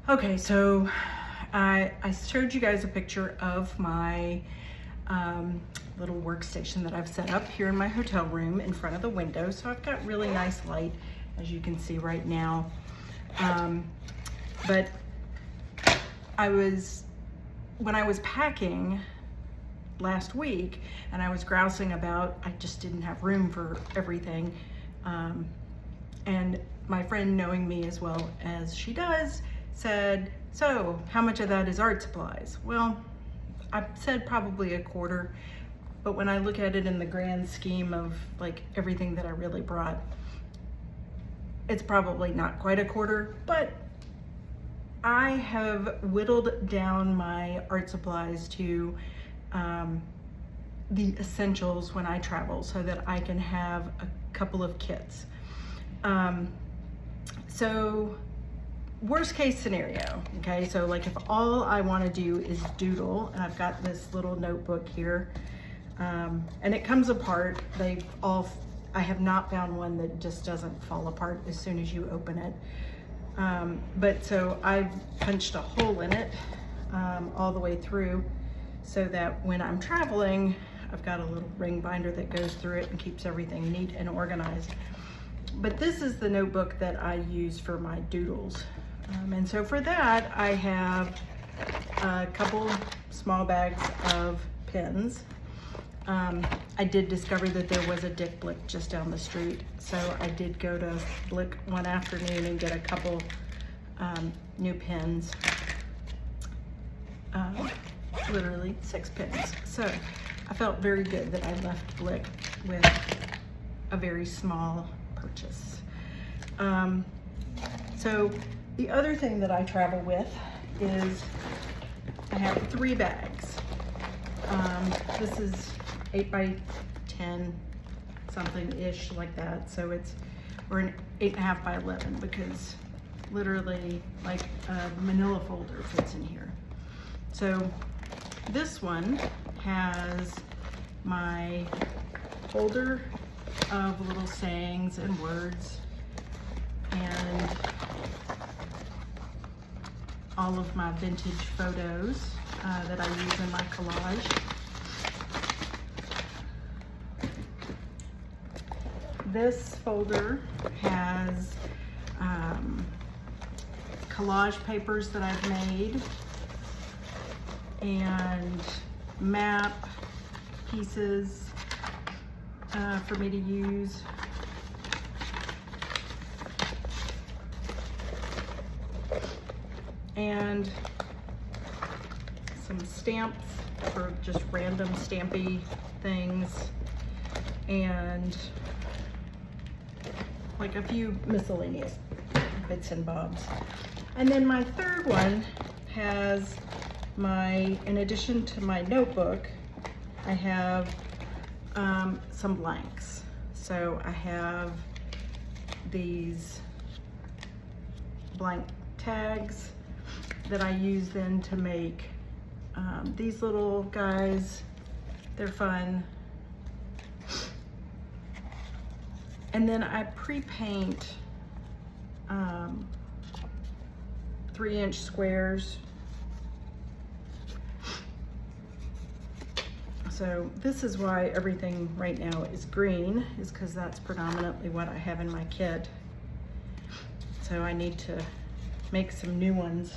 Okay, so I showed you guys a picture of my little workstation that I've set up here in my hotel room in front of the window. So I've got really nice light, as you can see right now. But when I was packing last week and I was grousing about I just didn't have room for everything, and my friend, knowing me as well as she does, said, so how much of that is art supplies? Well, I said probably a quarter, but when I look at it in the grand scheme of like everything that I really brought, it's probably not quite a quarter, but I have whittled down my art supplies to the essentials when I travel so that I can have a couple of kits. So worst case scenario, okay? So like if all I wanna do is doodle, and I've got this little notebook here, and it comes apart. I have not found one that just doesn't fall apart as soon as you open it. But so I've punched a hole in it all the way through so that when I'm traveling, I've got a little ring binder that goes through it and keeps everything neat and organized. But this is the notebook that I use for my doodles. And so for that, I have a couple small bags of pens. I did discover that there was a Dick Blick just down the street. So I did go to Blick one afternoon and get a couple new pens. Literally 6 pens. So I felt very good that I left Blick with a very small purchase. So the other thing that I travel with is I have 3 bags. This is 8 by 10 something-ish like that. So or an 8.5 by 11 because literally like a manila folder fits in here. So this one has my folder of little sayings and words and all of my vintage photos that I use in my collage. This folder has collage papers that I've made and map pieces for me to use. And some stamps for just random stampy things, and like a few miscellaneous bits and bobs. And then my third one has in addition to my notebook, I have some blanks. So I have these blank tags that I use then to make these little guys. They're fun. And then I pre-paint 3-inch squares. So this is why everything right now is green, is because that's predominantly what I have in my kit. So I need to make some new ones.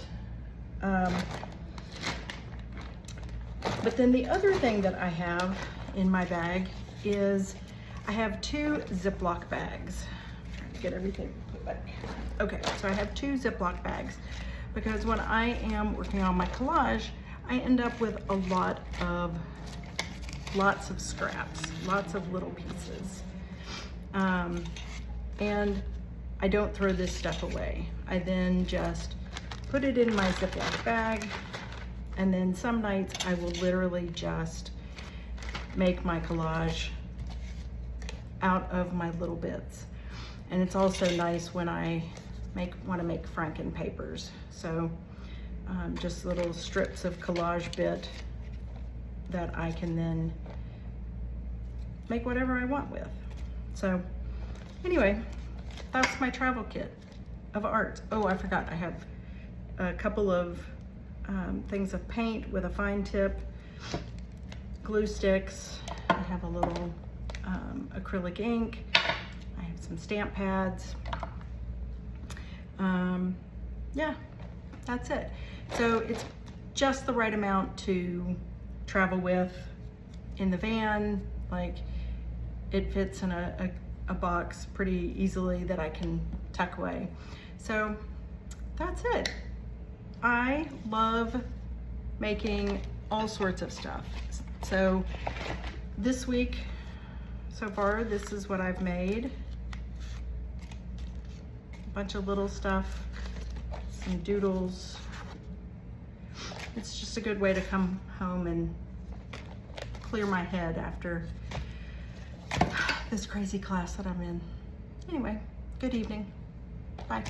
But then the other thing that I have in my bag is I have 2 Ziploc bags. I'm trying to get everything put back. Okay, so I have 2 Ziploc bags because when I am working on my collage, I end up with lots of scraps, lots of little pieces. And I don't throw this stuff away. I then just put it in my Ziploc bag, and then some nights I will literally just make my collage out of my little bits. And it's also nice when I want to make Franken papers. So just little strips of collage bit that I can then make whatever I want with. So anyway, that's my travel kit of art. Oh, I forgot, I have a couple of things of paint with a fine tip, glue sticks. I have a little acrylic ink. I have some stamp pads. Yeah, that's it. So it's just the right amount to travel with in the van. Like, it fits in a box pretty easily that I can tuck away. So that's it. I love making all sorts of stuff. So this week so far, this is what I've made. A bunch of little stuff, some doodles. It's just a good way to come home and clear my head after this crazy class that I'm in. Anyway, good evening. Bye.